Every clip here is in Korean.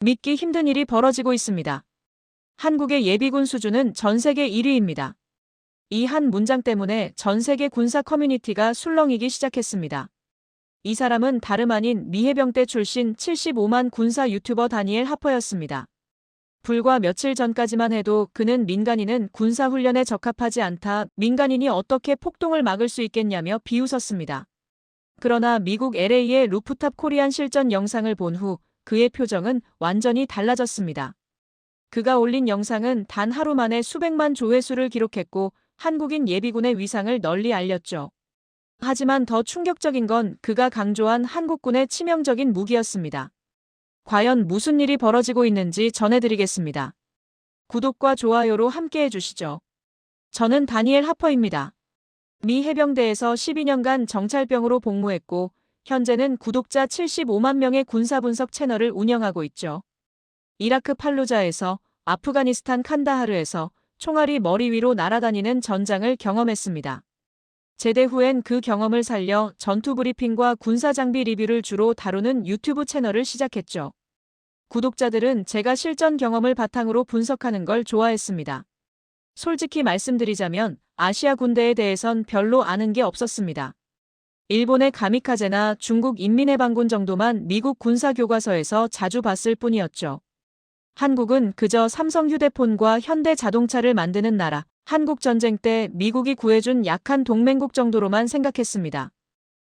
믿기 힘든 일이 벌어지고 있습니다. 한국의 예비군 수준은 전 세계 1위입니다. 이 한 문장 때문에 전 세계 군사 커뮤니티가 술렁이기 시작했습니다. 이 사람은 다름 아닌 미 해병대 출신 75만 군사 유튜버 다니엘 하퍼였습니다. 불과 며칠 전까지만 해도 그는 민간인은 군사훈련에 적합하지 않다, 민간인이 어떻게 폭동을 막을 수 있겠냐며 비웃었습니다. 그러나 미국 LA의 루프탑 코리안 실전 영상을 본 후 그의 표정은 완전히 달라졌습니다. 그가 올린 영상은 단 하루 만에 수백만 조회수를 기록했고 한국인 예비군의 위상을 널리 알렸죠. 하지만 더 충격적인 건 그가 강조한 한국군의 치명적인 무기였습니다. 과연 무슨 일이 벌어지고 있는지 전해드리겠습니다. 구독과 좋아요로 함께해 주시죠. 저는 다니엘 하퍼입니다. 미 해병대에서 12년간 정찰병으로 복무했고 현재는 구독자 75만 명의 군사분석 채널을 운영하고 있죠. 이라크 팔루자에서, 아프가니스탄 칸다하르에서 총알이 머리 위로 날아다니는 전장을 경험했습니다. 제대 후엔 그 경험을 살려 전투 브리핑과 군사 장비 리뷰를 주로 다루는 유튜브 채널을 시작했죠. 구독자들은 제가 실전 경험을 바탕으로 분석하는 걸 좋아했습니다. 솔직히 말씀드리자면 아시아 군대에 대해선 별로 아는 게 없었습니다. 일본의 가미카제나 중국 인민해방군 정도만 미국 군사교과서에서 자주 봤을 뿐이었죠. 한국은 그저 삼성 휴대폰과 현대 자동차를 만드는 나라, 한국 전쟁 때 미국이 구해준 약한 동맹국 정도로만 생각했습니다.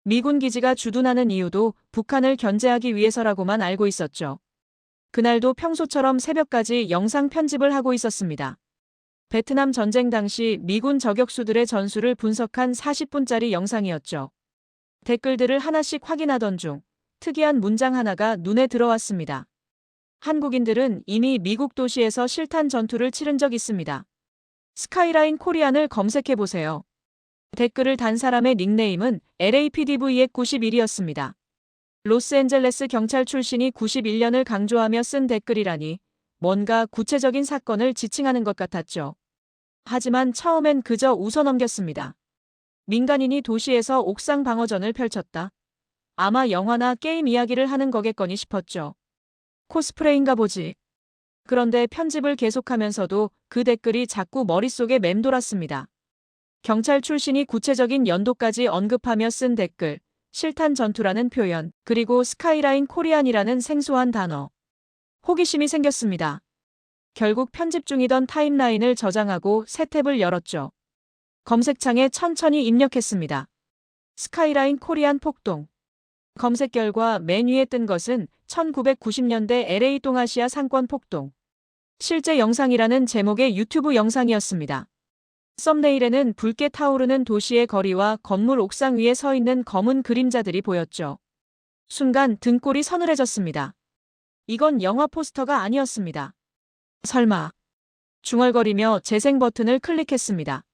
미군 기지가 주둔하는 이유도 북한을 견제하기 위해서라고만 알고 있었죠. 그날도 평소처럼 새벽까지 영상 편집을 하고 있었습니다. 베트남 전쟁 당시 미군 저격수들의 전술을 분석한 40분짜리 영상이었죠. 댓글들을 하나씩 확인하던 중 특이한 문장 하나가 눈에 들어왔습니다. 한국인들은 이미 미국 도시에서 실탄 전투를 치른 적 있습니다. 스카이라인 코리안을 검색해보세요. 댓글을 단 사람의 닉네임은 LAPDV191이었습니다. 로스앤젤레스 경찰 출신이 91년을 강조하며 쓴 댓글이라니 뭔가 구체적인 사건을 지칭하는 것 같았죠. 하지만 처음엔 그저 웃어넘겼습니다. 민간인이 도시에서 옥상 방어전을 펼쳤다. 아마 영화나 게임 이야기를 하는 거겠거니 싶었죠. 코스프레인가 보지. 그런데 편집을 계속하면서도 그 댓글이 자꾸 머릿속에 맴돌았습니다. 경찰 출신이 구체적인 연도까지 언급하며 쓴 댓글, 실탄 전투라는 표현, 그리고 스카이라인 코리안이라는 생소한 단어. 호기심이 생겼습니다. 결국 편집 중이던 타임라인을 저장하고 새 탭을 열었죠. 검색창에 천천히 입력했습니다. 스카이라인 코리안 폭동. 검색 결과 맨 위에 뜬 것은 1990년대 LA 동아시아 상권 폭동. 실제 영상이라는 제목의 유튜브 영상이었습니다. 썸네일에는 붉게 타오르는 도시의 거리와 건물 옥상 위에 서 있는 검은 그림자들이 보였죠. 순간 등골이 서늘해졌습니다. 이건 영화 포스터가 아니었습니다. 설마. 중얼거리며 재생 버튼을 클릭했습니다.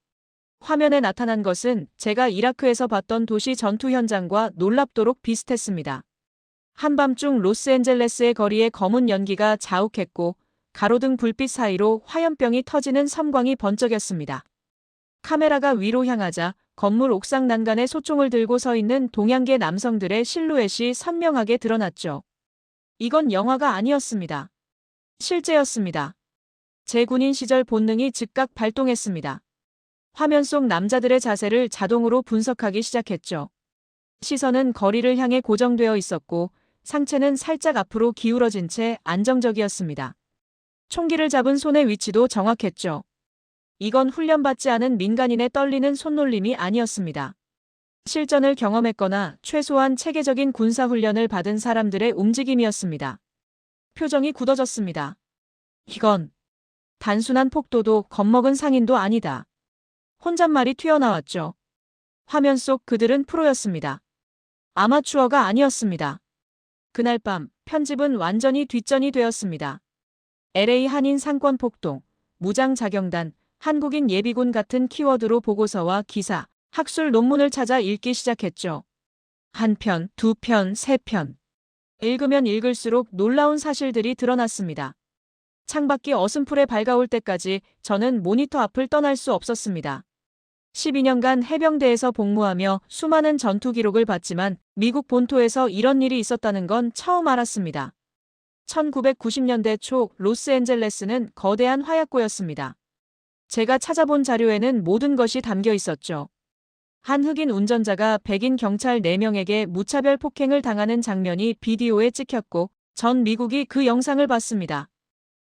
화면에 나타난 것은 제가 이라크에서 봤던 도시 전투 현장과 놀랍도록 비슷했습니다. 한밤중 로스앤젤레스의 거리에 검은 연기가 자욱했고 가로등 불빛 사이로 화염병이 터지는 섬광이 번쩍였습니다. 카메라가 위로 향하자 건물 옥상 난간에 소총을 들고 서 있는 동양계 남성들의 실루엣이 선명하게 드러났죠. 이건 영화가 아니었습니다. 실제였습니다. 제 군인 시절 본능이 즉각 발동했습니다. 화면 속 남자들의 자세를 자동으로 분석하기 시작했죠. 시선은 거리를 향해 고정되어 있었고 상체는 살짝 앞으로 기울어진 채 안정적이었습니다. 총기를 잡은 손의 위치도 정확했죠. 이건 훈련받지 않은 민간인의 떨리는 손놀림이 아니었습니다. 실전을 경험했거나 최소한 체계적인 군사훈련을 받은 사람들의 움직임이었습니다. 표정이 굳어졌습니다. 이건 단순한 폭도도 겁먹은 상인도 아니다. 혼잣말이 튀어나왔죠. 화면 속 그들은 프로였습니다. 아마추어가 아니었습니다. 그날 밤 편집은 완전히 뒷전이 되었습니다. LA 한인 상권 폭동, 무장자경단, 한국인 예비군 같은 키워드로 보고서와 기사, 학술 논문을 찾아 읽기 시작했죠. 한 편, 두 편, 세 편. 읽으면 읽을수록 놀라운 사실들이 드러났습니다. 창밖이 어슴풀에 밝아올 때까지 저는 모니터 앞을 떠날 수 없었습니다. 12년간 해병대에서 복무하며 수많은 전투 기록을 봤지만 미국 본토에서 이런 일이 있었다는 건 처음 알았습니다. 1990년대 초 로스앤젤레스는 거대한 화약고였습니다. 제가 찾아본 자료에는 모든 것이 담겨 있었죠. 한 흑인 운전자가 백인 경찰 4명에게 무차별 폭행을 당하는 장면이 비디오에 찍혔고 전 미국이 그 영상을 봤습니다.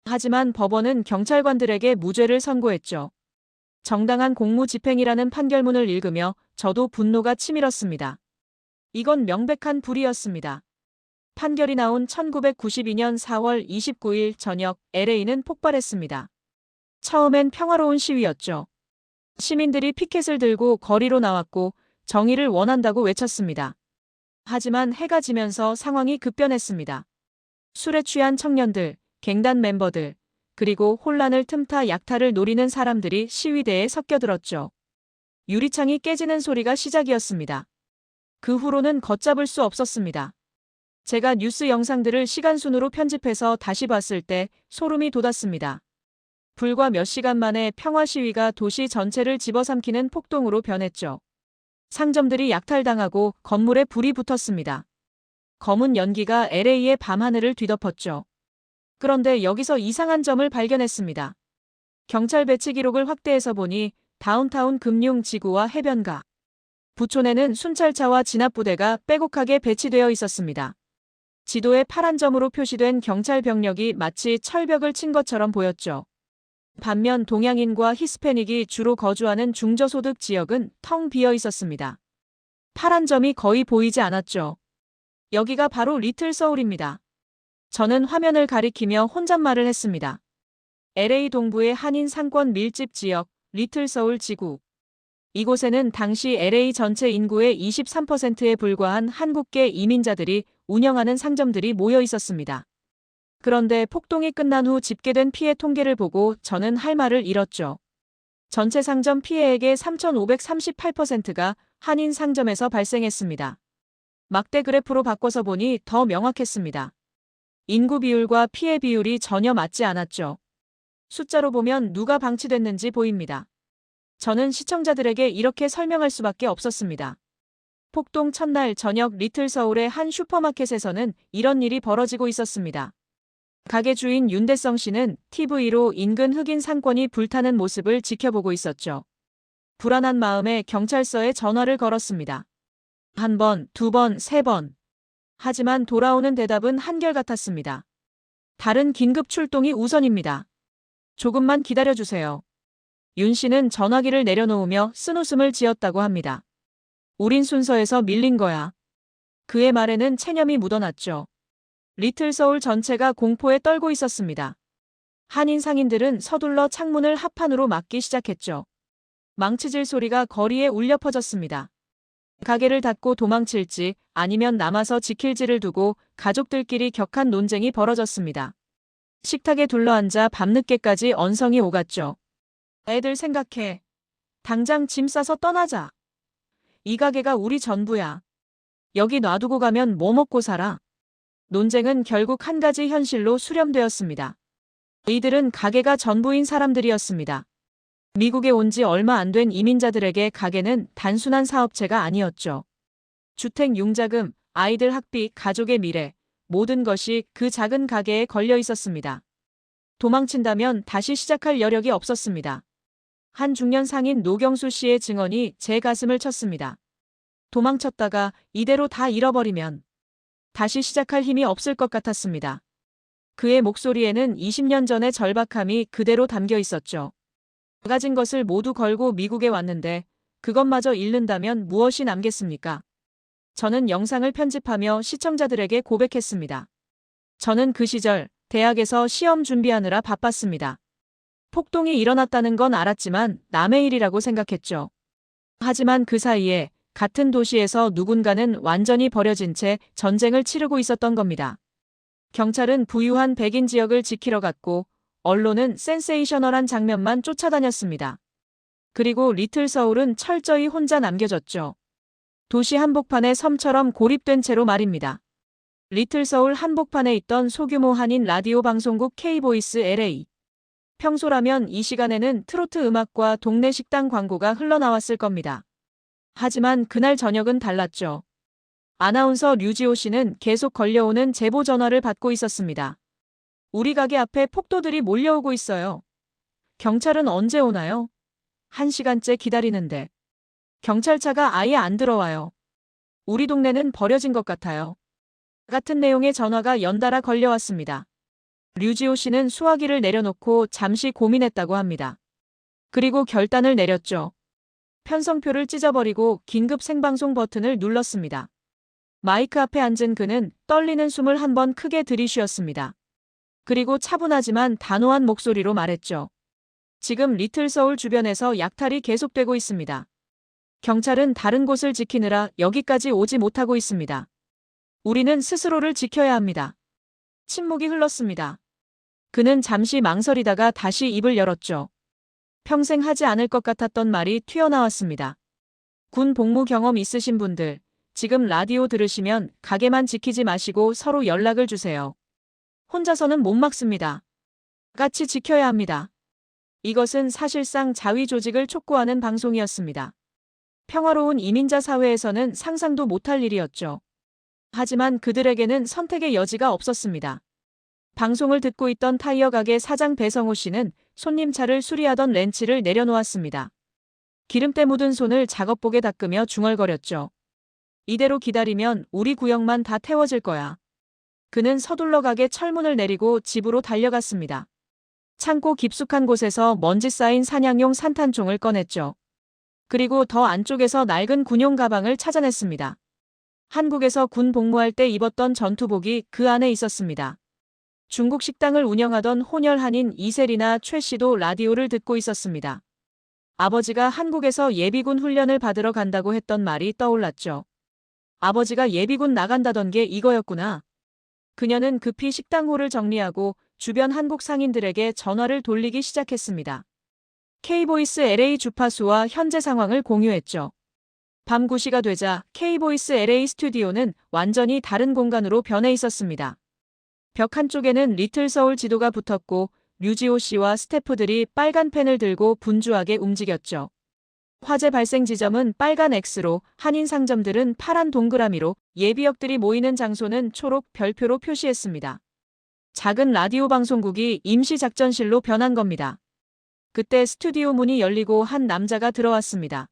하지만 법원은 경찰관들에게 무죄를 선고했죠. 정당한 공무집행이라는 판결문을 읽으며 저도 분노가 치밀었습니다. 이건 명백한 불이었습니다. 판결이 나온 1992년 4월 29일 저녁 LA는 폭발했습니다. 처음엔 평화로운 시위였죠. 시민들이 피켓을 들고 거리로 나왔고 정의를 원한다고 외쳤습니다. 하지만 해가 지면서 상황이 급변했습니다. 술에 취한 청년들, 갱단 멤버들, 그리고 혼란을 틈타 약탈을 노리는 사람들이 시위대에 섞여들었죠. 유리창이 깨지는 소리가 시작이었습니다. 그 후로는 걷잡을 수 없었습니다. 제가 뉴스 영상들을 시간순으로 편집해서 다시 봤을 때 소름이 돋았습니다. 불과 몇 시간 만에 평화 시위가 도시 전체를 집어삼키는 폭동으로 변했죠. 상점들이 약탈당하고 건물에 불이 붙었습니다. 검은 연기가 LA의 밤하늘을 뒤덮었죠. 그런데 여기서 이상한 점을 발견했습니다. 경찰 배치 기록을 확대해서 보니 다운타운 금융지구와 해변가, 부촌에는 순찰차와 진압부대가 빼곡하게 배치되어 있었습니다. 지도에 파란 점으로 표시된 경찰 병력이 마치 철벽을 친 것처럼 보였죠. 반면 동양인과 히스패닉이 주로 거주하는 중저소득 지역은 텅 비어 있었습니다. 파란 점이 거의 보이지 않았죠. 여기가 바로 리틀 서울입니다. 저는 화면을 가리키며 혼잣말을 했습니다. LA 동부의 한인 상권 밀집 지역, 리틀 서울 지구. 이곳에는 당시 LA 전체 인구의 23%에 불과한 한국계 이민자들이 운영하는 상점들이 모여 있었습니다. 그런데 폭동이 끝난 후 집계된 피해 통계를 보고 저는 할 말을 잃었죠. 전체 상점 피해액의 3,538%가 한인 상점에서 발생했습니다. 막대 그래프로 바꿔서 보니 더 명확했습니다. 인구 비율과 피해 비율이 전혀 맞지 않았죠. 숫자로 보면 누가 방치됐는지 보입니다. 저는 시청자들에게 이렇게 설명할 수밖에 없었습니다. 폭동 첫날 저녁 리틀 서울의 한 슈퍼마켓에서는 이런 일이 벌어지고 있었습니다. 가게 주인 윤대성 씨는 TV로 인근 흑인 상권이 불타는 모습을 지켜보고 있었죠. 불안한 마음에 경찰서에 전화를 걸었습니다. 1번, 2번, 3번. 하지만 돌아오는 대답은 한결같았습니다. 다른 긴급 출동이 우선입니다. 조금만 기다려주세요. 윤 씨는 전화기를 내려놓으며 쓴웃음을 지었다고 합니다. 우린 순서에서 밀린 거야. 그의 말에는 체념이 묻어났죠. 리틀 서울 전체가 공포에 떨고 있었습니다. 한인 상인들은 서둘러 창문을 합판으로 막기 시작했죠. 망치질 소리가 거리에 울려 퍼졌습니다. 가게를 닫고 도망칠지 아니면 남아서 지킬지를 두고 가족들끼리 격한 논쟁이 벌어졌습니다. 식탁에 둘러앉아 밤늦게까지 언성이 오갔죠. 애들 생각해. 당장 짐 싸서 떠나자. 이 가게가 우리 전부야. 여기 놔두고 가면 뭐 먹고 살아? 논쟁은 결국 한 가지 현실로 수렴되었습니다. 이들은 가게가 전부인 사람들이었습니다. 미국에 온 지 얼마 안 된 이민자들에게 가게는 단순한 사업체가 아니었죠. 주택 융자금, 아이들 학비, 가족의 미래, 모든 것이 그 작은 가게에 걸려 있었습니다. 도망친다면 다시 시작할 여력이 없었습니다. 한 중년 상인 노경수 씨의 증언이 제 가슴을 쳤습니다. 도망쳤다가 이대로 다 잃어버리면 다시 시작할 힘이 없을 것 같았습니다. 그의 목소리에는 20년 전의 절박함이 그대로 담겨 있었죠. 가진 것을 모두 걸고 미국에 왔는데 그것마저 잃는다면 무엇이 남겠습니까? 저는 영상을 편집하며 시청자들에게 고백했습니다. 저는 그 시절 대학에서 시험 준비하느라 바빴습니다. 폭동이 일어났다는 건 알았지만 남의 일이라고 생각했죠. 하지만 그 사이에 같은 도시에서 누군가는 완전히 버려진 채 전쟁을 치르고 있었던 겁니다. 경찰은 부유한 백인 지역을 지키러 갔고 언론은 센세이셔널한 장면만 쫓아다녔습니다. 그리고 리틀 서울은 철저히 혼자 남겨졌죠. 도시 한복판의 섬처럼 고립된 채로 말입니다. 리틀 서울 한복판에 있던 소규모 한인 라디오 방송국 K보이스 LA. 평소라면 이 시간에는 트로트 음악과 동네 식당 광고가 흘러나왔을 겁니다. 하지만 그날 저녁은 달랐죠. 아나운서 류지호 씨는 계속 걸려오는 제보 전화를 받고 있었습니다. 우리 가게 앞에 폭도들이 몰려오고 있어요. 경찰은 언제 오나요? 1시간째 기다리는데. 경찰차가 아예 안 들어와요. 우리 동네는 버려진 것 같아요. 같은 내용의 전화가 연달아 걸려왔습니다. 류지호 씨는 수화기를 내려놓고 잠시 고민했다고 합니다. 그리고 결단을 내렸죠. 편성표를 찢어버리고 긴급 생방송 버튼을 눌렀습니다. 마이크 앞에 앉은 그는 떨리는 숨을 한 번 크게 들이쉬었습니다. 그리고 차분하지만 단호한 목소리로 말했죠. 지금 리틀서울 주변에서 약탈이 계속되고 있습니다. 경찰은 다른 곳을 지키느라 여기까지 오지 못하고 있습니다. 우리는 스스로를 지켜야 합니다. 침묵이 흘렀습니다. 그는 잠시 망설이다가 다시 입을 열었죠. 평생 하지 않을 것 같았던 말이 튀어나왔습니다. 군 복무 경험 있으신 분들, 지금 라디오 들으시면 가게만 지키지 마시고 서로 연락을 주세요. 혼자서는 못 막습니다. 같이 지켜야 합니다. 이것은 사실상 자위 조직을 촉구하는 방송이었습니다. 평화로운 이민자 사회에서는 상상도 못할 일이었죠. 하지만 그들에게는 선택의 여지가 없었습니다. 방송을 듣고 있던 타이어 가게 사장 배성호 씨는 손님 차를 수리하던 렌치를 내려놓았습니다. 기름때 묻은 손을 작업복에 닦으며 중얼거렸죠. 이대로 기다리면 우리 구역만 다 태워질 거야. 그는 서둘러 가게 철문을 내리고 집으로 달려갔습니다. 창고 깊숙한 곳에서 먼지 쌓인 사냥용 산탄총을 꺼냈죠. 그리고 더 안쪽에서 낡은 군용 가방을 찾아냈습니다. 한국에서 군 복무할 때 입었던 전투복이 그 안에 있었습니다. 중국 식당을 운영하던 혼혈 한인 이세리나 최 씨도 라디오를 듣고 있었습니다. 아버지가 한국에서 예비군 훈련을 받으러 간다고 했던 말이 떠올랐죠. 아버지가 예비군 나간다던 게 이거였구나. 그녀는 급히 식당호를 정리하고 주변 한국 상인들에게 전화를 돌리기 시작했습니다. K보이스 LA 주파수와 현재 상황을 공유했죠. 밤 9시가 되자 K보이스 LA 스튜디오는 완전히 다른 공간으로 변해 있었습니다. 벽 한쪽에는 리틀서울 지도가 붙었고 류지호 씨와 스태프들이 빨간 펜을 들고 분주하게 움직였죠. 화재 발생 지점은 빨간 X로, 한인 상점들은 파란 동그라미로, 예비역들이 모이는 장소는 초록 별표로 표시했습니다. 작은 라디오 방송국이 임시 작전실로 변한 겁니다. 그때 스튜디오 문이 열리고 한 남자가 들어왔습니다.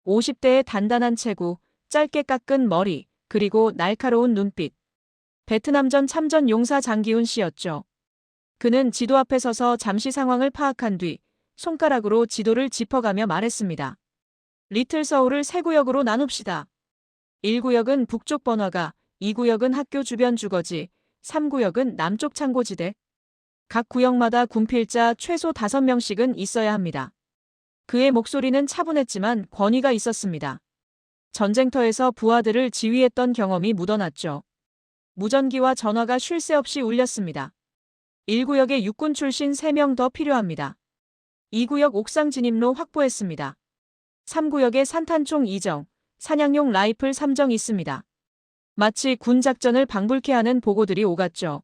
50대의 단단한 체구, 짧게 깎은 머리, 그리고 날카로운 눈빛. 베트남전 참전 용사 장기훈 씨였죠. 그는 지도 앞에 서서 잠시 상황을 파악한 뒤 손가락으로 지도를 짚어가며 말했습니다. 리틀 서울을 세 구역으로 나눕시다. 1구역은 북쪽 번화가, 2구역은 학교 주변 주거지, 3구역은 남쪽 창고지대. 각 구역마다 군필자 최소 5명씩은 있어야 합니다. 그의 목소리는 차분했지만 권위가 있었습니다. 전쟁터에서 부하들을 지휘했던 경험이 묻어났죠. 무전기와 전화가 쉴 새 없이 울렸습니다. 1구역에 육군 출신 3명 더 필요합니다. 2구역 옥상 진입로 확보했습니다. 3구역에 산탄총 2정, 사냥용 라이플 3정 있습니다. 마치 군 작전을 방불케 하는 보고들이 오갔죠.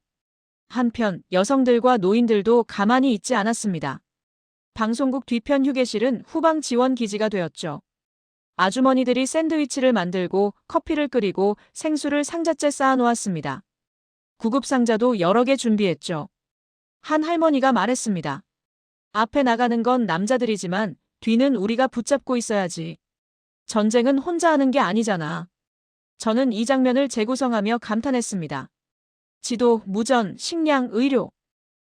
한편 여성들과 노인들도 가만히 있지 않았습니다. 방송국 뒤편 휴게실은 후방 지원 기지가 되었죠. 아주머니들이 샌드위치를 만들고 커피를 끓이고 생수를 상자째 쌓아놓았습니다. 구급상자도 여러 개 준비했죠. 한 할머니가 말했습니다. 앞에 나가는 건 남자들이지만 뒤는 우리가 붙잡고 있어야지. 전쟁은 혼자 하는 게 아니잖아. 저는 이 장면을 재구성하며 감탄했습니다. 지도, 무전, 식량, 의료.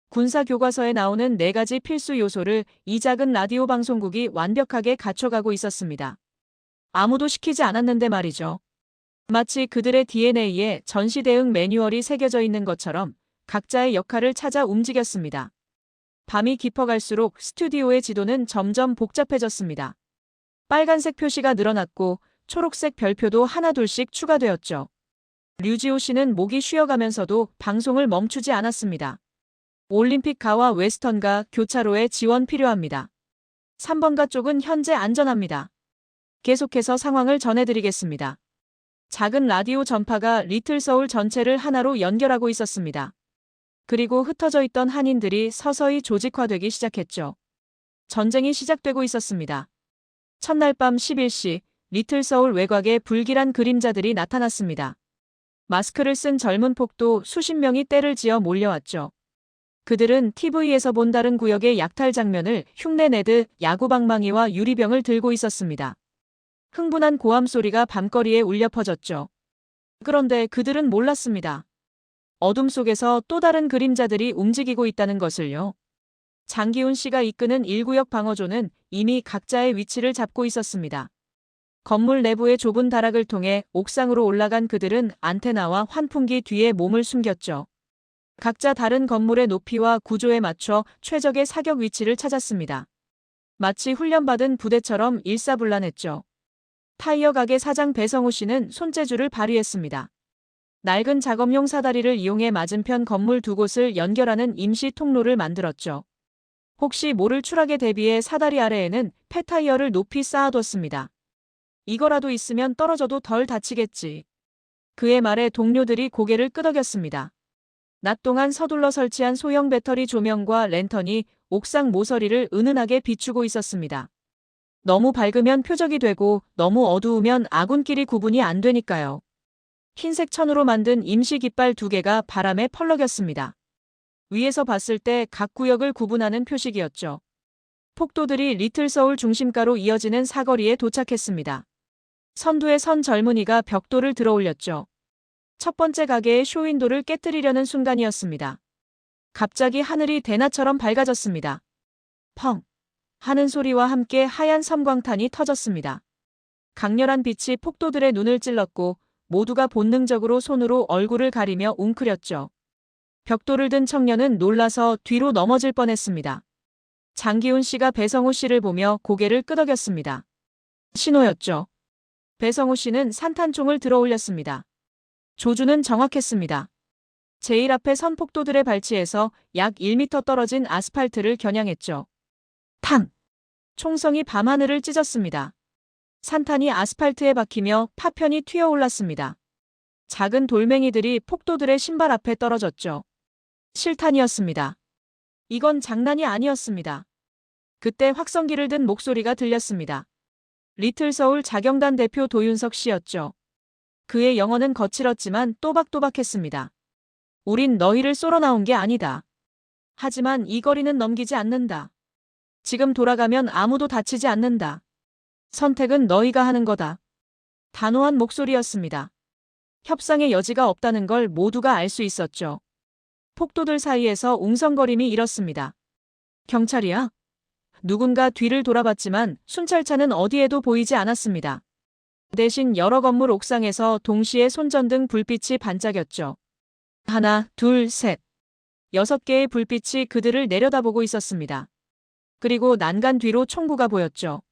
군사 교과서에 나오는 4가지 필수 요소를 이 작은 라디오 방송국이 완벽하게 갖춰가고 있었습니다. 아무도 시키지 않았는데 말이죠. 마치 그들의 DNA에 전시 대응 매뉴얼이 새겨져 있는 것처럼 각자의 역할을 찾아 움직였습니다. 밤이 깊어갈수록 스튜디오의 지도는 점점 복잡해졌습니다. 빨간색 표시가 늘어났고 초록색 별표도 하나둘씩 추가되었죠. 류지호 씨는 목이 쉬어가면서도 방송을 멈추지 않았습니다. 올림픽가와 웨스턴가 교차로에 지원 필요합니다. 3번가 쪽은 현재 안전합니다. 계속해서 상황을 전해드리겠습니다. 작은 라디오 전파가 리틀 서울 전체를 하나로 연결하고 있었습니다. 그리고 흩어져 있던 한인들이 서서히 조직화되기 시작했죠. 전쟁이 시작되고 있었습니다. 첫날 밤 11시 리틀 서울 외곽에 불길한 그림자들이 나타났습니다. 마스크를 쓴 젊은 폭도 수십 명이 떼를 지어 몰려왔죠. 그들은 TV에서 본 다른 구역의 약탈 장면을 흉내내듯 야구방망이와 유리병을 들고 있었습니다. 흥분한 고함 소리가 밤거리에 울려 퍼졌죠. 그런데 그들은 몰랐습니다. 어둠 속에서 또 다른 그림자들이 움직이고 있다는 것을요. 장기훈 씨가 이끄는 1구역 방어조는 이미 각자의 위치를 잡고 있었습니다. 건물 내부의 좁은 다락을 통해 옥상으로 올라간 그들은 안테나와 환풍기 뒤에 몸을 숨겼죠. 각자 다른 건물의 높이와 구조에 맞춰 최적의 사격 위치를 찾았습니다. 마치 훈련받은 부대처럼 일사불란했죠. 타이어 가게 사장 배성우 씨는 손재주를 발휘했습니다. 낡은 작업용 사다리를 이용해 맞은편 건물 두 곳을 연결하는 임시 통로를 만들었죠. 혹시 모를 추락에 대비해 사다리 아래에는 폐타이어를 높이 쌓아뒀습니다. 이거라도 있으면 떨어져도 덜 다치겠지. 그의 말에 동료들이 고개를 끄덕였습니다. 낮 동안 서둘러 설치한 소형 배터리 조명과 랜턴이 옥상 모서리를 은은하게 비추고 있었습니다. 너무 밝으면 표적이 되고 너무 어두우면 아군끼리 구분이 안 되니까요. 흰색 천으로 만든 임시 깃발 2개가 바람에 펄럭였습니다. 위에서 봤을 때 각 구역을 구분하는 표식이었죠. 폭도들이 리틀서울 중심가로 이어지는 사거리에 도착했습니다. 선두에 선 젊은이가 벽돌을 들어올렸죠. 첫 번째 가게의 쇼윈도를 깨뜨리려는 순간이었습니다. 갑자기 하늘이 대낮처럼 밝아졌습니다. 펑! 하는 소리와 함께 하얀 섬광탄이 터졌습니다. 강렬한 빛이 폭도들의 눈을 찔렀고 모두가 본능적으로 손으로 얼굴을 가리며 웅크렸죠. 벽돌을 든 청년은 놀라서 뒤로 넘어질 뻔했습니다. 장기훈 씨가 배성우 씨를 보며 고개를 끄덕였습니다. 신호였죠. 배성우 씨는 산탄총을 들어올렸습니다. 조준은 정확했습니다. 제일 앞에 선 폭도들의 발치에서 약 1m 떨어진 아스팔트를 겨냥했죠. 탕! 총성이 밤하늘을 찢었습니다. 산탄이 아스팔트에 박히며 파편이 튀어올랐습니다. 작은 돌멩이들이 폭도들의 신발 앞에 떨어졌죠. 실탄이었습니다. 이건 장난이 아니었습니다. 그때 확성기를 든 목소리가 들렸습니다. 리틀서울 자경단 대표 도윤석 씨였죠. 그의 영어는 거칠었지만 또박또박했습니다. 우린 너희를 쏘러 나온 게 아니다. 하지만 이 거리는 넘기지 않는다. 지금 돌아가면 아무도 다치지 않는다. 선택은 너희가 하는 거다. 단호한 목소리였습니다. 협상의 여지가 없다는 걸 모두가 알 수 있었죠. 폭도들 사이에서 웅성거림이 일었습니다. 경찰이야? 누군가 뒤를 돌아봤지만 순찰차는 어디에도 보이지 않았습니다. 대신 여러 건물 옥상에서 동시에 손전등 불빛이 반짝였죠. 하나, 둘, 셋. 6개의 불빛이 그들을 내려다보고 있었습니다. 그리고 난간 뒤로 총구가 보였죠.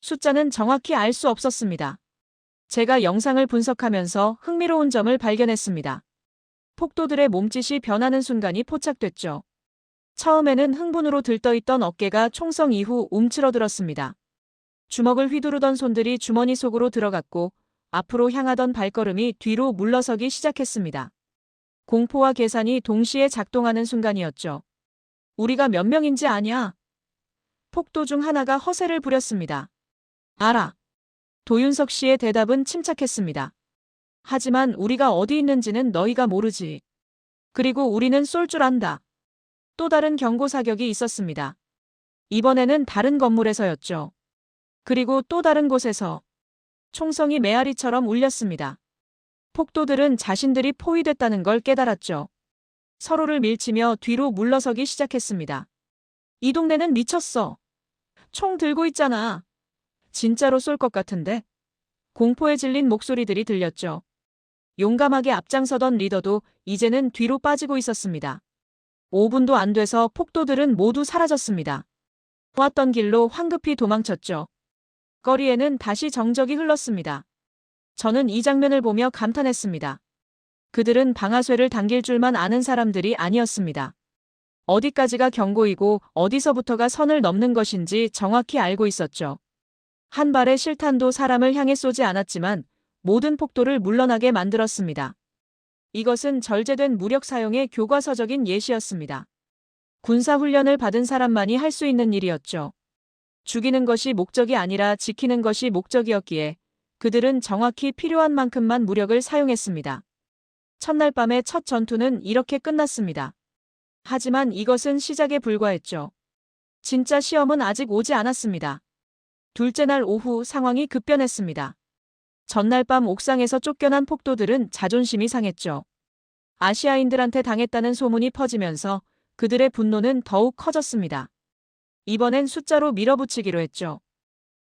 숫자는 정확히 알 수 없었습니다. 제가 영상을 분석하면서 흥미로운 점을 발견했습니다. 폭도들의 몸짓이 변하는 순간이 포착됐죠. 처음에는 흥분으로 들떠있던 어깨가 총성 이후 움츠러들었습니다. 주먹을 휘두르던 손들이 주머니 속으로 들어갔고 앞으로 향하던 발걸음이 뒤로 물러서기 시작했습니다. 공포와 계산이 동시에 작동하는 순간이었죠. 우리가 몇 명인지 아냐? 폭도 중 하나가 허세를 부렸습니다. 알아. 도윤석 씨의 대답은 침착했습니다. 하지만 우리가 어디 있는지는 너희가 모르지. 그리고 우리는 쏠 줄 안다. 또 다른 경고 사격이 있었습니다. 이번에는 다른 건물에서였죠. 그리고 또 다른 곳에서 총성이 메아리처럼 울렸습니다. 폭도들은 자신들이 포위됐다는 걸 깨달았죠. 서로를 밀치며 뒤로 물러서기 시작했습니다. 이 동네는 미쳤어. 총 들고 있잖아. 진짜로 쏠 것 같은데? 공포에 질린 목소리들이 들렸죠. 용감하게 앞장서던 리더도 이제는 뒤로 빠지고 있었습니다. 5분도 안 돼서 폭도들은 모두 사라졌습니다. 왔던 길로 황급히 도망쳤죠. 거리에는 다시 정적이 흘렀습니다. 저는 이 장면을 보며 감탄했습니다. 그들은 방아쇠를 당길 줄만 아는 사람들이 아니었습니다. 어디까지가 경고이고 어디서부터가 선을 넘는 것인지 정확히 알고 있었죠. 한 발의 실탄도 사람을 향해 쏘지 않았지만 모든 폭도를 물러나게 만들었습니다. 이것은 절제된 무력 사용의 교과서적인 예시였습니다. 군사훈련을 받은 사람만이 할 수 있는 일이었죠. 죽이는 것이 목적이 아니라 지키는 것이 목적이었기에 그들은 정확히 필요한 만큼만 무력을 사용했습니다. 첫날 밤의 첫 전투는 이렇게 끝났습니다. 하지만 이것은 시작에 불과했죠. 진짜 시험은 아직 오지 않았습니다. 둘째 날 오후 상황이 급변했습니다. 전날 밤 옥상에서 쫓겨난 폭도들은 자존심이 상했죠. 아시아인들한테 당했다는 소문이 퍼지면서 그들의 분노는 더욱 커졌습니다. 이번엔 숫자로 밀어붙이기로 했죠.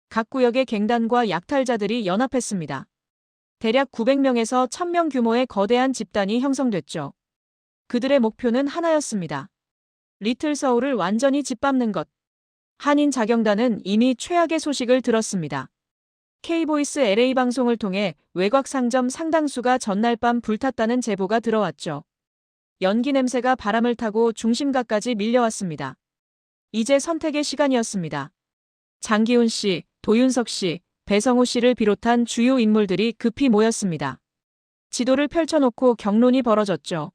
각 구역의 갱단과 약탈자들이 연합했습니다. 대략 900명에서 1000명 규모의 거대한 집단이 형성됐죠. 그들의 목표는 하나였습니다. 리틀 서울을 완전히 짓밟는 것. 한인 자경단은 이미 최악의 소식을 들었습니다. K보이스 LA 방송을 통해 외곽 상점 상당수가 전날 밤 불탔다는 제보가 들어왔죠. 연기 냄새가 바람을 타고 중심가까지 밀려왔습니다. 이제 선택의 시간이었습니다. 장기훈 씨, 도윤석 씨, 배성우 씨를 비롯한 주요 인물들이 급히 모였습니다. 지도를 펼쳐놓고 격론이 벌어졌죠.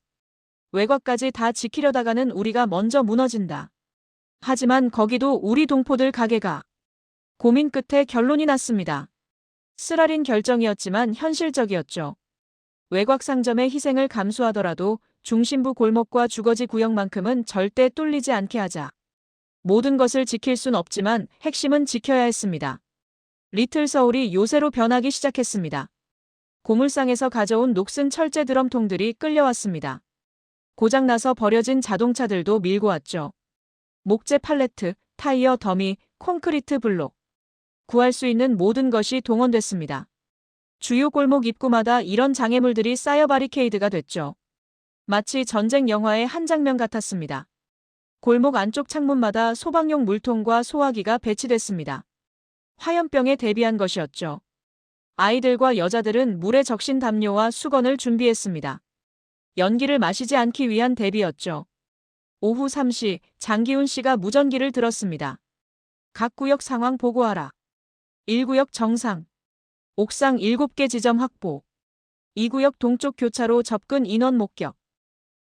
외곽까지 다 지키려다가는 우리가 먼저 무너진다. 하지만 거기도 우리 동포들 가게가. 고민 끝에 결론이 났습니다. 쓰라린 결정이었지만 현실적이었죠. 외곽 상점의 희생을 감수하더라도 중심부 골목과 주거지 구역만큼은 절대 뚫리지 않게 하자. 모든 것을 지킬 순 없지만 핵심은 지켜야 했습니다. 리틀 서울이 요새로 변하기 시작했습니다. 고물상에서 가져온 녹슨 철제 드럼통들이 끌려왔습니다. 고장나서 버려진 자동차들도 밀고 왔죠. 목재 팔레트, 타이어 더미, 콘크리트 블록. 구할 수 있는 모든 것이 동원됐습니다. 주요 골목 입구마다 이런 장애물들이 쌓여 바리케이드가 됐죠. 마치 전쟁 영화의 한 장면 같았습니다. 골목 안쪽 창문마다 소방용 물통과 소화기가 배치됐습니다. 화염병에 대비한 것이었죠. 아이들과 여자들은 물에 적신 담요와 수건을 준비했습니다. 연기를 마시지 않기 위한 대비였죠. 오후 3시 장기훈 씨가 무전기를 들었습니다. 각 구역 상황 보고하라. 1구역 정상. 옥상 7개 지점 확보. 2구역 동쪽 교차로 접근 인원 목격.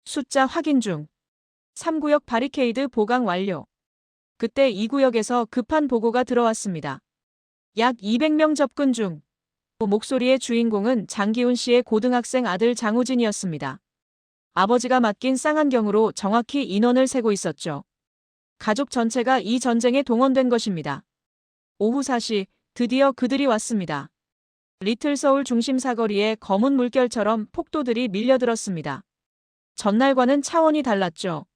숫자 확인 중. 3구역 바리케이드 보강 완료. 그때 2구역에서 급한 보고가 들어왔습니다. 약 200명 접근 중. 목소리의 주인공은 장기훈 씨의 고등학생 아들 장우진이었습니다. 아버지가 맡긴 쌍안경으로 정확히 인원을 세고 있었죠. 가족 전체가 이 전쟁에 동원된 것입니다. 오후 4시 드디어 그들이 왔습니다. 리틀 서울 중심 사거리에 검은 물결처럼 폭도들이 밀려들었습니다. 전날과는 차원이 달랐죠.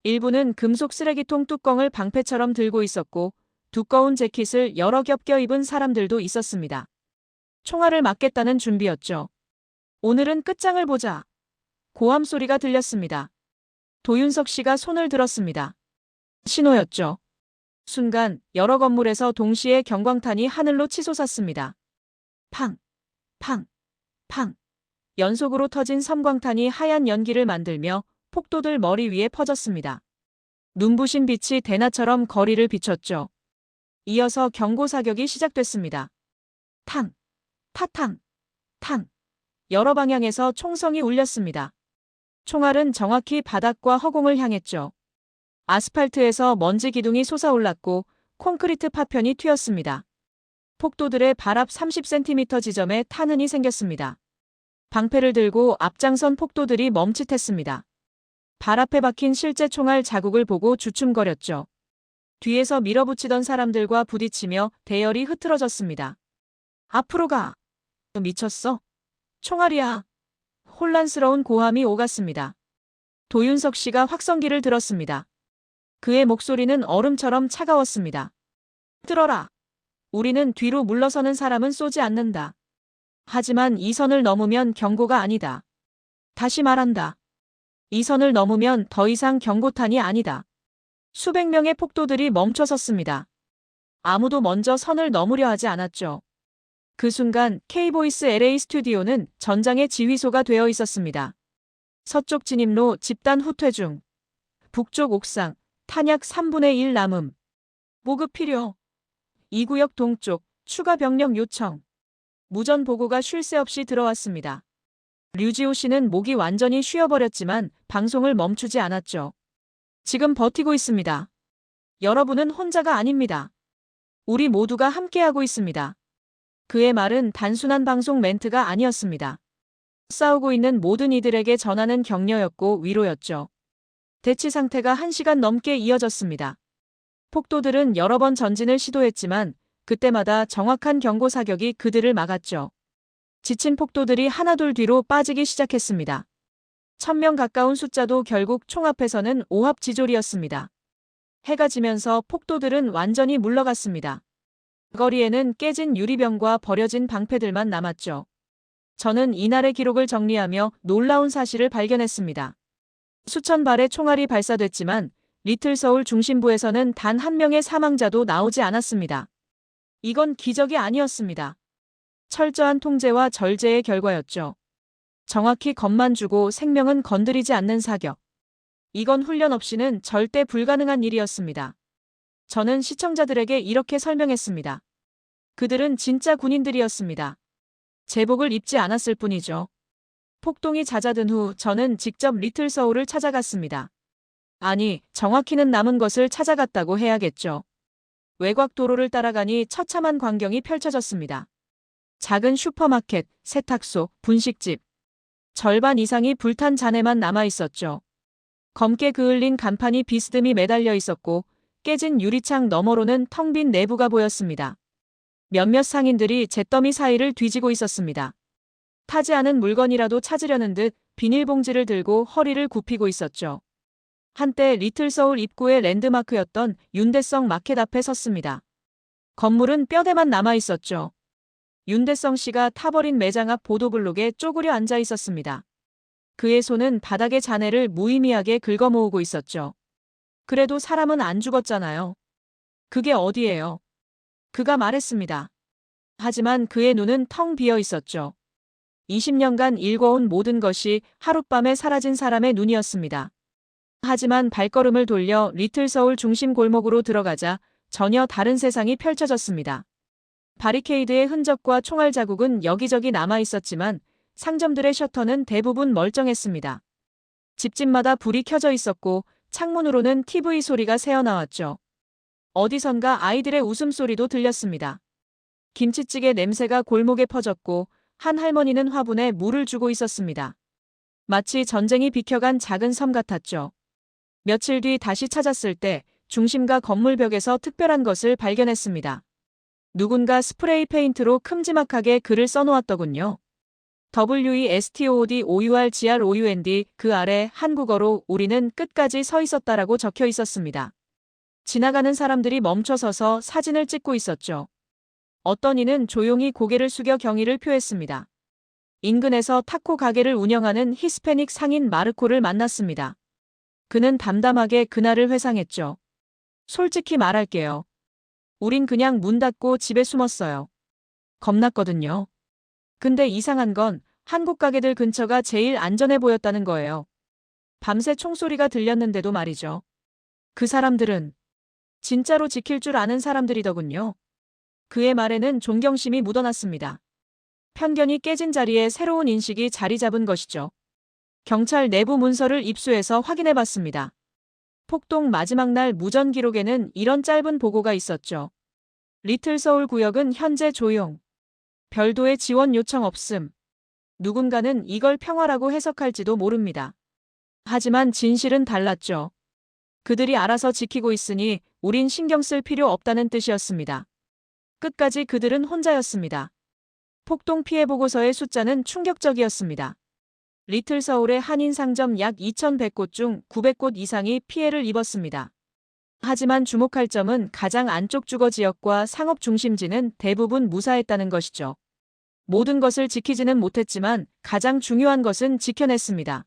일부는 금속 쓰레기통 뚜껑을 방패처럼 들고 있었고 두꺼운 재킷을 여러 겹 껴입은 사람들도 있었습니다. 총알을 맞겠다는 준비였죠. 오늘은 끝장을 보자. 고함 소리가 들렸습니다. 도윤석 씨가 손을 들었습니다. 신호였죠. 순간 여러 건물에서 동시에 경광탄이 하늘로 치솟았습니다. 팡! 팡! 팡! 연속으로 터진 섬광탄이 하얀 연기를 만들며 폭도들 머리 위에 퍼졌습니다. 눈부신 빛이 대낮처럼 거리를 비췄죠. 이어서 경고 사격이 시작됐습니다. 탕! 타탕! 탕! 여러 방향에서 총성이 울렸습니다. 총알은 정확히 바닥과 허공을 향했죠. 아스팔트에서 먼지 기둥이 솟아올랐고 콘크리트 파편이 튀었습니다. 폭도들의 발 앞 30cm 지점에 탄흔이 생겼습니다. 방패를 들고 앞장선 폭도들이 멈칫했습니다. 발 앞에 박힌 실제 총알 자국을 보고 주춤거렸죠. 뒤에서 밀어붙이던 사람들과 부딪히며 대열이 흐트러졌습니다. 앞으로 가! 미쳤어? 총알이야! 혼란스러운 고함이 오갔습니다. 도윤석 씨가 확성기를 들었습니다. 그의 목소리는 얼음처럼 차가웠습니다. 들어라! 우리는 뒤로 물러서는 사람은 쏘지 않는다. 하지만 이 선을 넘으면 경고가 아니다. 다시 말한다. 이 선을 넘으면 더 이상 경고탄이 아니다. 수백 명의 폭도들이 멈춰섰습니다. 아무도 먼저 선을 넘으려 하지 않았죠. 그 순간 K보이스 LA 스튜디오는 전장의 지휘소가 되어 있었습니다. 서쪽 진입로 집단 후퇴 중. 북쪽 옥상 탄약 3분의 1 남음. 보급 필요. 2구역 동쪽 추가 병력 요청. 무전 보고가 쉴 새 없이 들어왔습니다. 류지호 씨는 목이 완전히 쉬어버렸지만 방송을 멈추지 않았죠. 지금 버티고 있습니다. 여러분은 혼자가 아닙니다. 우리 모두가 함께하고 있습니다. 그의 말은 단순한 방송 멘트가 아니었습니다. 싸우고 있는 모든 이들에게 전하는 격려였고 위로였죠. 대치 상태가 1시간 넘게 이어졌습니다. 폭도들은 여러 번 전진을 시도했지만 그때마다 정확한 경고 사격이 그들을 막았죠. 지친 폭도들이 하나둘 뒤로 빠지기 시작했습니다. 1000명 가까운 숫자도 결국 총 앞에서는 오합지졸이었습니다. 해가 지면서 폭도들은 완전히 물러갔습니다. 거리에는 깨진 유리병과 버려진 방패들만 남았죠. 저는 이날의 기록을 정리하며 놀라운 사실을 발견했습니다. 수천 발의 총알이 발사됐지만 리틀서울 중심부에서는 단 한 명의 사망자도 나오지 않았습니다. 이건 기적이 아니었습니다. 철저한 통제와 절제의 결과였죠. 정확히 겁만 주고 생명은 건드리지 않는 사격. 이건 훈련 없이는 절대 불가능한 일이었습니다. 저는 시청자들에게 이렇게 설명했습니다. 그들은 진짜 군인들이었습니다. 제복을 입지 않았을 뿐이죠. 폭동이 잦아든 후 저는 직접 리틀서울을 찾아갔습니다. 아니, 정확히는 남은 것을 찾아갔다고 해야겠죠. 외곽 도로를 따라가니 처참한 광경이 펼쳐졌습니다. 작은 슈퍼마켓, 세탁소, 분식집. 절반 이상이 불탄 잔해만 남아 있었죠. 검게 그을린 간판이 비스듬히 매달려 있었고 깨진 유리창 너머로는 텅 빈 내부가 보였습니다. 몇몇 상인들이 잿더미 사이를 뒤지고 있었습니다. 타지 않은 물건이라도 찾으려는 듯 비닐봉지를 들고 허리를 굽히고 있었죠. 한때 리틀서울 입구의 랜드마크였던 윤대성 마켓 앞에 섰습니다. 건물은 뼈대만 남아 있었죠. 윤대성 씨가 타버린 매장 앞 보도블록에 쪼그려 앉아 있었습니다. 그의 손은 바닥의 잔해를 무의미하게 긁어모으고 있었죠. 그래도 사람은 안 죽었잖아요. 그게 어디예요? 그가 말했습니다. 하지만 그의 눈은 텅 비어 있었죠. 20년간 일궈온 모든 것이 하룻밤에 사라진 사람의 눈이었습니다. 하지만 발걸음을 돌려 리틀서울 중심 골목으로 들어가자 전혀 다른 세상이 펼쳐졌습니다. 바리케이드의 흔적과 총알 자국은 여기저기 남아 있었지만 상점들의 셔터는 대부분 멀쩡했습니다. 집집마다 불이 켜져 있었고 창문으로는 TV 소리가 새어나왔죠. 어디선가 아이들의 웃음소리도 들렸습니다. 김치찌개 냄새가 골목에 퍼졌고 한 할머니는 화분에 물을 주고 있었습니다. 마치 전쟁이 비켜간 작은 섬 같았죠. 며칠 뒤 다시 찾았을 때 중심가 건물 벽에서 특별한 것을 발견했습니다. 누군가 스프레이 페인트로 큼지막하게 글을 써놓았더군요. WESTOODOURGROUND 그 아래 한국어로 우리는 끝까지 서 있었다라고 적혀 있었습니다. 지나가는 사람들이 멈춰서서 사진을 찍고 있었죠. 어떤 이는 조용히 고개를 숙여 경의를 표했습니다. 인근에서 타코 가게를 운영하는 히스패닉 상인 마르코를 만났습니다. 그는 담담하게 그날을 회상했죠. 솔직히 말할게요. 우린 그냥 문 닫고 집에 숨었어요. 겁났거든요. 근데 이상한 건 한국 가게들 근처가 제일 안전해 보였다는 거예요. 밤새 총소리가 들렸는데도 말이죠. 그 사람들은 진짜로 지킬 줄 아는 사람들이더군요. 그의 말에는 존경심이 묻어났습니다. 편견이 깨진 자리에 새로운 인식이 자리 잡은 것이죠. 경찰 내부 문서를 입수해서 확인해 봤습니다. 폭동 마지막 날 무전 기록에는 이런 짧은 보고가 있었죠. 리틀서울 구역은 현재 조용. 별도의 지원 요청 없음. 누군가는 이걸 평화라고 해석할지도 모릅니다. 하지만 진실은 달랐죠. 그들이 알아서 지키고 있으니 우린 신경 쓸 필요 없다는 뜻이었습니다. 끝까지 그들은 혼자였습니다. 폭동 피해 보고서의 숫자는 충격적이었습니다. 리틀서울의 한인 상점 약 2,100곳 중 900곳 이상이 피해를 입었습니다. 하지만 주목할 점은 가장 안쪽 주거 지역과 상업 중심지는 대부분 무사했다는 것이죠. 모든 것을 지키지는 못했지만 가장 중요한 것은 지켜냈습니다.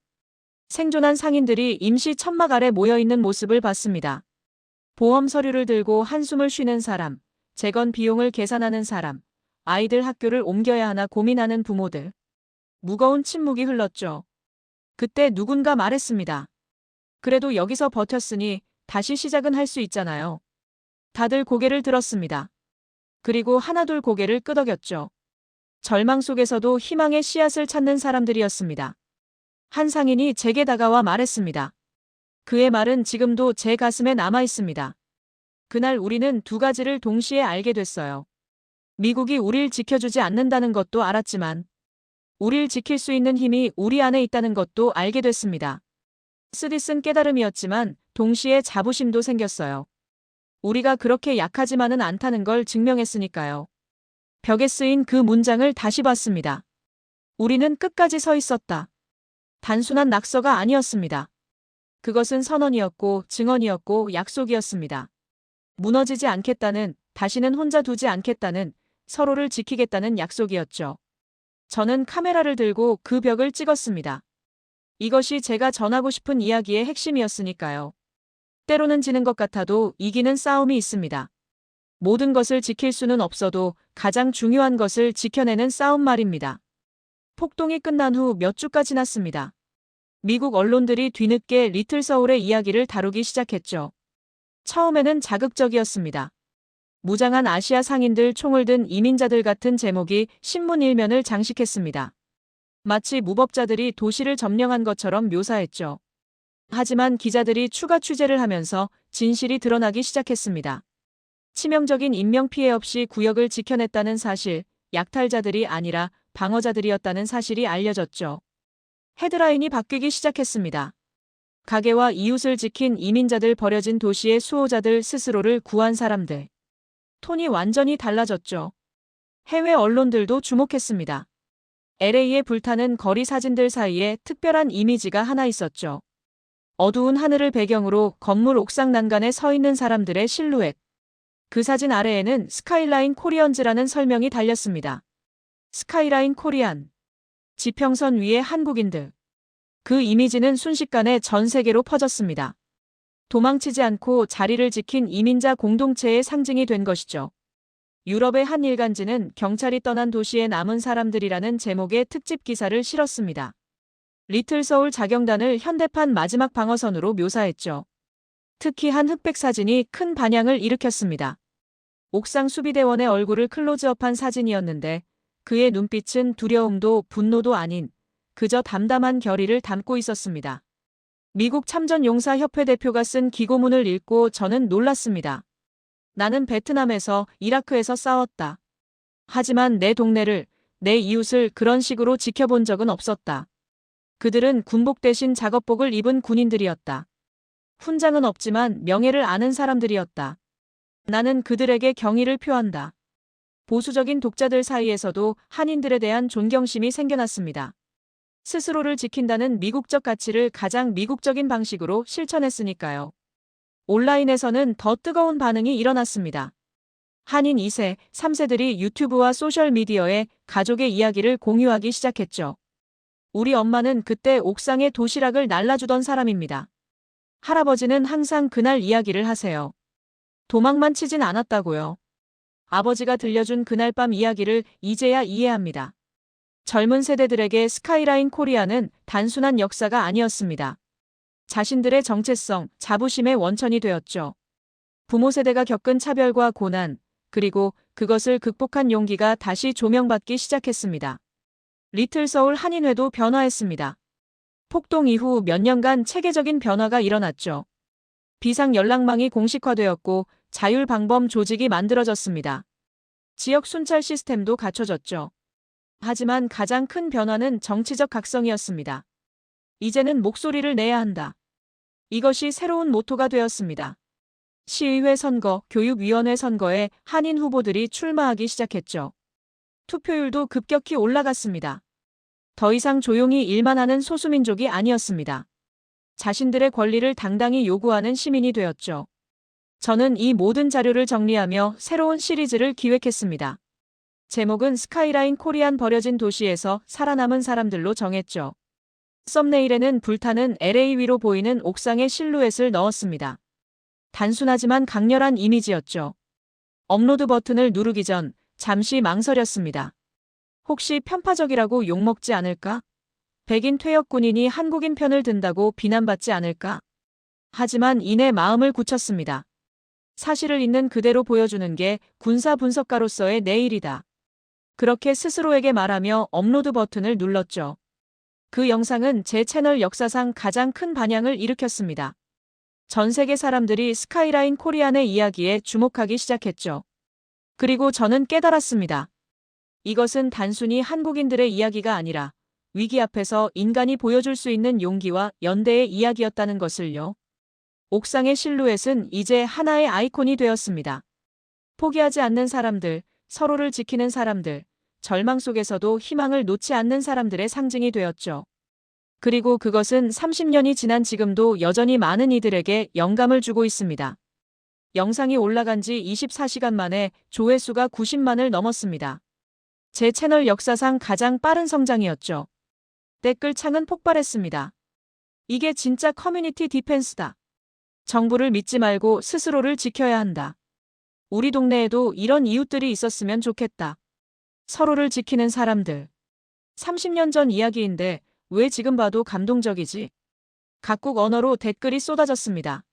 생존한 상인들이 임시 천막 아래 모여있는 모습을 봤습니다. 보험 서류를 들고 한숨을 쉬는 사람, 재건 비용을 계산하는 사람, 아이들 학교를 옮겨야 하나 고민하는 부모들. 무거운 침묵이 흘렀죠. 그때 누군가 말했습니다. 그래도 여기서 버텼으니 다시 시작은 할 수 있잖아요. 다들 고개를 들었습니다. 그리고 하나둘 고개를 끄덕였죠. 절망 속에서도 희망의 씨앗을 찾는 사람들이었습니다. 한 상인이 제게 다가와 말했습니다. 그의 말은 지금도 제 가슴에 남아 있습니다. 그날 우리는 두 가지를 동시에 알게 됐어요. 미국이 우릴 지켜주지 않는다는 것도 알았지만 우릴 지킬 수 있는 힘이 우리 안에 있다는 것도 알게 됐습니다. 쓰디쓴 깨달음이었지만 동시에 자부심도 생겼어요. 우리가 그렇게 약하지만은 않다는 걸 증명했으니까요. 벽에 쓰인 그 문장을 다시 봤습니다. 우리는 끝까지 서 있었다. 단순한 낙서가 아니었습니다. 그것은 선언이었고 증언이었고 약속이었습니다. 무너지지 않겠다는, 다시는 혼자 두지 않겠다는, 서로를 지키겠다는 약속이었죠. 저는 카메라를 들고 그 벽을 찍었습니다. 이것이 제가 전하고 싶은 이야기의 핵심이었으니까요. 때로는 지는 것 같아도 이기는 싸움이 있습니다. 모든 것을 지킬 수는 없어도 가장 중요한 것을 지켜내는 싸움 말입니다. 폭동이 끝난 후 몇 주가 지났습니다. 미국 언론들이 뒤늦게 리틀 서울의 이야기를 다루기 시작했죠. 처음에는 자극적이었습니다. 무장한 아시아 상인들 총을 든 이민자들 같은 제목이 신문 일면을 장식했습니다. 마치 무법자들이 도시를 점령한 것처럼 묘사했죠. 하지만 기자들이 추가 취재를 하면서 진실이 드러나기 시작했습니다. 치명적인 인명피해 없이 구역을 지켜냈다는 사실, 약탈자들이 아니라 방어자들이었다는 사실이 알려졌죠. 헤드라인이 바뀌기 시작했습니다. 가게와 이웃을 지킨 이민자들, 버려진 도시의 수호자들, 스스로를 구한 사람들. 톤이 완전히 달라졌죠. 해외 언론들도 주목했습니다. LA의 불타는 거리 사진들 사이에 특별한 이미지가 하나 있었죠. 어두운 하늘을 배경으로 건물 옥상 난간에 서 있는 사람들의 실루엣. 그 사진 아래에는 스카이라인 코리언즈라는 설명이 달렸습니다. 스카이라인 코리안. 지평선 위의 한국인들. 그 이미지는 순식간에 전 세계로 퍼졌습니다. 도망치지 않고 자리를 지킨 이민자 공동체의 상징이 된 것이죠. 유럽의 한 일간지는 경찰이 떠난 도시에 남은 사람들이라는 제목의 특집 기사를 실었습니다. 리틀 서울 자경단을 현대판 마지막 방어선으로 묘사했죠. 특히 한 흑백 사진이 큰 반향을 일으켰습니다. 옥상 수비대원의 얼굴을 클로즈업한 사진이었는데 그의 눈빛은 두려움도 분노도 아닌 그저 담담한 결의를 담고 있었습니다. 미국 참전용사협회 대표가 쓴 기고문을 읽고 저는 놀랐습니다. 나는 베트남에서 이라크에서 싸웠다. 하지만 내 동네를, 내 이웃을 그런 식으로 지켜본 적은 없었다. 그들은 군복 대신 작업복을 입은 군인들이었다. 훈장은 없지만 명예를 아는 사람들이었다. 나는 그들에게 경의를 표한다. 보수적인 독자들 사이에서도 한인들에 대한 존경심이 생겨났습니다. 스스로를 지킨다는 미국적 가치를 가장 미국적인 방식으로 실천했으니까요. 온라인에서는 더 뜨거운 반응이 일어났습니다. 한인 2세, 3세들이 유튜브와 소셜미디어에 가족의 이야기를 공유하기 시작했죠. 우리 엄마는 그때 옥상에 도시락을 날라주던 사람입니다. 할아버지는 항상 그날 이야기를 하세요. 도망만 치진 않았다고요. 아버지가 들려준 그날 밤 이야기를 이제야 이해합니다. 젊은 세대들에게 스카이라인 코리아는 단순한 역사가 아니었습니다. 자신들의 정체성, 자부심의 원천이 되었죠. 부모 세대가 겪은 차별과 고난, 그리고 그것을 극복한 용기가 다시 조명받기 시작했습니다. 리틀 서울 한인회도 변화했습니다. 폭동 이후 몇 년간 체계적인 변화가 일어났죠. 비상 연락망이 공식화되었고 자율방범 조직이 만들어졌습니다. 지역 순찰 시스템도 갖춰졌죠. 하지만 가장 큰 변화는 정치적 각성이었습니다. 이제는 목소리를 내야 한다. 이것이 새로운 모토가 되었습니다. 시의회 선거, 교육위원회 선거에 한인 후보들이 출마하기 시작했죠. 투표율도 급격히 올라갔습니다. 더 이상 조용히 일만 하는 소수민족이 아니었습니다. 자신들의 권리를 당당히 요구하는 시민이 되었죠. 저는 이 모든 자료를 정리하며 새로운 시리즈를 기획했습니다. 제목은 스카이라인 코리안, 버려진 도시에서 살아남은 사람들로 정했죠. 썸네일에는 불타는 LA 위로 보이는 옥상의 실루엣을 넣었습니다. 단순하지만 강렬한 이미지였죠. 업로드 버튼을 누르기 전 잠시 망설였습니다. 혹시 편파적이라고 욕먹지 않을까? 백인 퇴역 군인이 한국인 편을 든다고 비난받지 않을까? 하지만 이내 마음을 굳혔습니다. 사실을 있는 그대로 보여주는 게 군사 분석가로서의 내 일이다. 그렇게 스스로에게 말하며 업로드 버튼을 눌렀죠. 그 영상은 제 채널 역사상 가장 큰 반향을 일으켰습니다. 전 세계 사람들이 스카이라인 코리안의 이야기에 주목하기 시작했죠. 그리고 저는 깨달았습니다. 이것은 단순히 한국인들의 이야기가 아니라 위기 앞에서 인간이 보여줄 수 있는 용기와 연대의 이야기였다는 것을요. 옥상의 실루엣은 이제 하나의 아이콘이 되었습니다. 포기하지 않는 사람들, 서로를 지키는 사람들, 절망 속에서도 희망을 놓지 않는 사람들의 상징이 되었죠. 그리고 그것은 30년이 지난 지금도 여전히 많은 이들에게 영감을 주고 있습니다. 영상이 올라간 지 24시간 만에 조회수가 90만을 넘었습니다. 제 채널 역사상 가장 빠른 성장이었죠. 댓글창은 폭발했습니다. 이게 진짜 커뮤니티 디펜스다. 정부를 믿지 말고 스스로를 지켜야 한다. 우리 동네에도 이런 이웃들이 있었으면 좋겠다. 서로를 지키는 사람들. 30년 전 이야기인데 왜 지금 봐도 감동적이지? 각국 언어로 댓글이 쏟아졌습니다.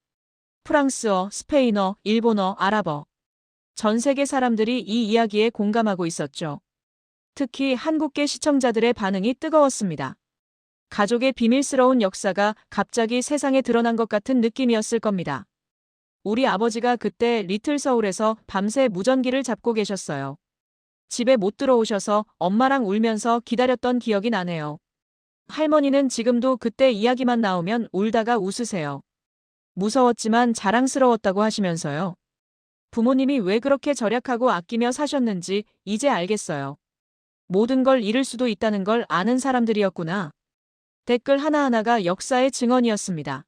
프랑스어, 스페인어, 일본어, 아랍어. 전 세계 사람들이 이 이야기에 공감하고 있었죠. 특히 한국계 시청자들의 반응이 뜨거웠습니다. 가족의 비밀스러운 역사가 갑자기 세상에 드러난 것 같은 느낌이었을 겁니다. 우리 아버지가 그때 리틀 서울에서 밤새 무전기를 잡고 계셨어요. 집에 못 들어오셔서 엄마랑 울면서 기다렸던 기억이 나네요. 할머니는 지금도 그때 이야기만 나오면 울다가 웃으세요. 무서웠지만 자랑스러웠다고 하시면서요. 부모님이 왜 그렇게 절약하고 아끼며 사셨는지 이제 알겠어요. 모든 걸 잃을 수도 있다는 걸 아는 사람들이었구나. 댓글 하나하나가 역사의 증언이었습니다.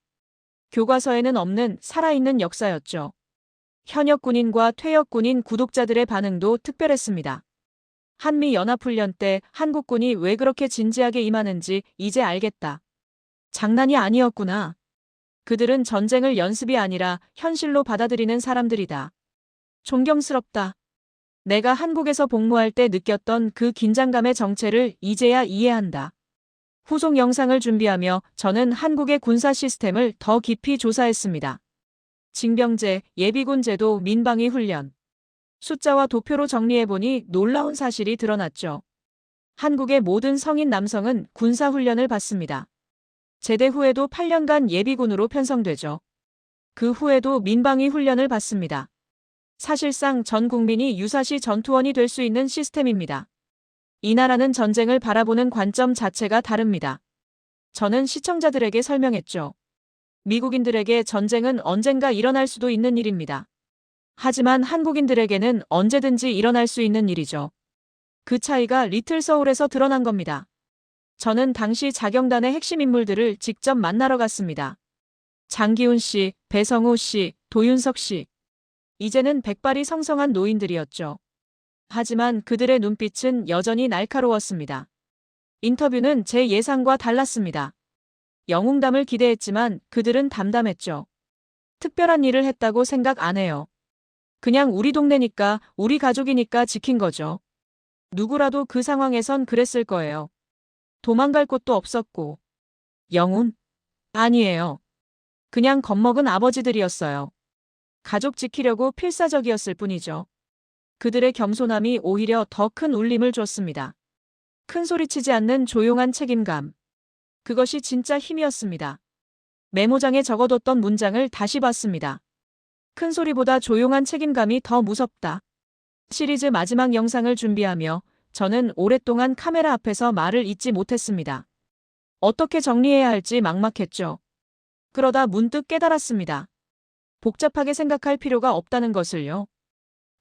교과서에는 없는 살아있는 역사였죠. 현역 군인과 퇴역 군인 구독자들의 반응도 특별했습니다. 한미연합훈련 때 한국군이 왜 그렇게 진지하게 임하는지 이제 알겠다. 장난이 아니었구나. 그들은 전쟁을 연습이 아니라 현실로 받아들이는 사람들이다. 존경스럽다. 내가 한국에서 복무할 때 느꼈던 그 긴장감의 정체를 이제야 이해한다. 후속 영상을 준비하며 저는 한국의 군사 시스템을 더 깊이 조사했습니다. 징병제, 예비군 제도, 민방위 훈련. 숫자와 도표로 정리해보니 놀라운 사실이 드러났죠. 한국의 모든 성인 남성은 군사훈련을 받습니다. 제대 후에도 8년간 예비군으로 편성되죠. 그 후에도 민방위 훈련을 받습니다. 사실상 전 국민이 유사시 전투원이 될 수 있는 시스템입니다. 이 나라는 전쟁을 바라보는 관점 자체가 다릅니다. 저는 시청자들에게 설명했죠. 미국인들에게 전쟁은 언젠가 일어날 수도 있는 일입니다. 하지만 한국인들에게는 언제든지 일어날 수 있는 일이죠. 그 차이가 리틀 서울에서 드러난 겁니다. 저는 당시 자경단의 핵심 인물들을 직접 만나러 갔습니다. 장기훈 씨, 배성우 씨, 도윤석 씨. 이제는 백발이 성성한 노인들이었죠. 하지만 그들의 눈빛은 여전히 날카로웠습니다. 인터뷰는 제 예상과 달랐습니다. 영웅담을 기대했지만 그들은 담담했죠. 특별한 일을 했다고 생각 안 해요. 그냥 우리 동네니까, 우리 가족이니까 지킨 거죠. 누구라도 그 상황에선 그랬을 거예요. 도망갈 곳도 없었고. 영웅? 아니에요. 그냥 겁먹은 아버지들이었어요. 가족 지키려고 필사적이었을 뿐이죠. 그들의 겸손함이 오히려 더 큰 울림을 줬습니다. 큰 소리치지 않는 조용한 책임감. 그것이 진짜 힘이었습니다. 메모장에 적어뒀던 문장을 다시 봤습니다. 큰 소리보다 조용한 책임감이 더 무섭다. 시리즈 마지막 영상을 준비하며 저는 오랫동안 카메라 앞에서 말을 잇지 못했습니다. 어떻게 정리해야 할지 막막했죠. 그러다 문득 깨달았습니다. 복잡하게 생각할 필요가 없다는 것을요.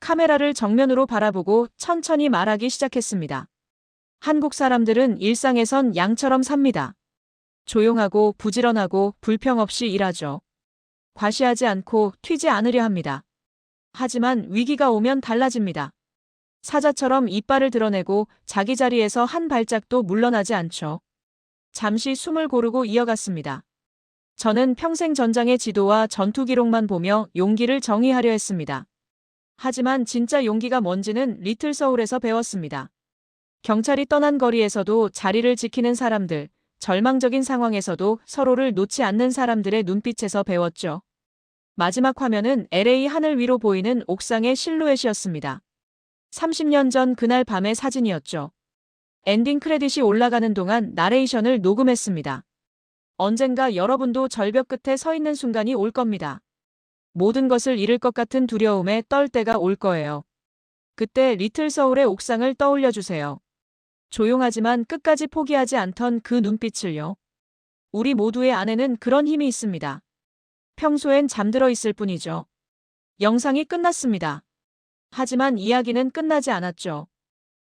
카메라를 정면으로 바라보고 천천히 말하기 시작했습니다. 한국 사람들은 일상에선 양처럼 삽니다. 조용하고 부지런하고 불평 없이 일하죠. 과시하지 않고 튀지 않으려 합니다. 하지만 위기가 오면 달라집니다. 사자처럼 이빨을 드러내고 자기 자리에서 한 발짝도 물러나지 않죠. 잠시 숨을 고르고 이어갔습니다. 저는 평생 전장의 지도와 전투 기록만 보며 용기를 정의하려 했습니다. 하지만 진짜 용기가 뭔지는 리틀 서울에서 배웠습니다. 경찰이 떠난 거리에서도 자리를 지키는 사람들, 절망적인 상황에서도 서로를 놓지 않는 사람들의 눈빛에서 배웠죠. 마지막 화면은 LA 하늘 위로 보이는 옥상의 실루엣이었습니다. 30년 전 그날 밤의 사진이었죠. 엔딩 크레딧이 올라가는 동안 나레이션을 녹음했습니다. 언젠가 여러분도 절벽 끝에 서 있는 순간이 올 겁니다. 모든 것을 잃을 것 같은 두려움에 떨 때가 올 거예요. 그때 리틀 서울의 옥상을 떠올려 주세요. 조용하지만 끝까지 포기하지 않던 그 눈빛을요. 우리 모두의 안에는 그런 힘이 있습니다. 평소엔 잠들어 있을 뿐이죠. 영상이 끝났습니다. 하지만 이야기는 끝나지 않았죠.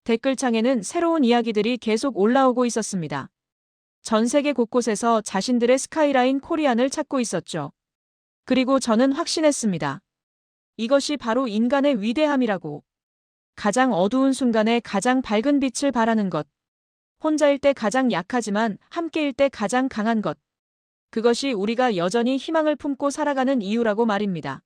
댓글창에는 새로운 이야기들이 계속 올라오고 있었습니다. 전 세계 곳곳에서 자신들의 스카이라인 코리안을 찾고 있었죠. 그리고 저는 확신했습니다. 이것이 바로 인간의 위대함이라고. 가장 어두운 순간에 가장 밝은 빛을 발하는 것. 혼자일 때 가장 약하지만 함께일 때 가장 강한 것. 그것이 우리가 여전히 희망을 품고 살아가는 이유라고 말입니다.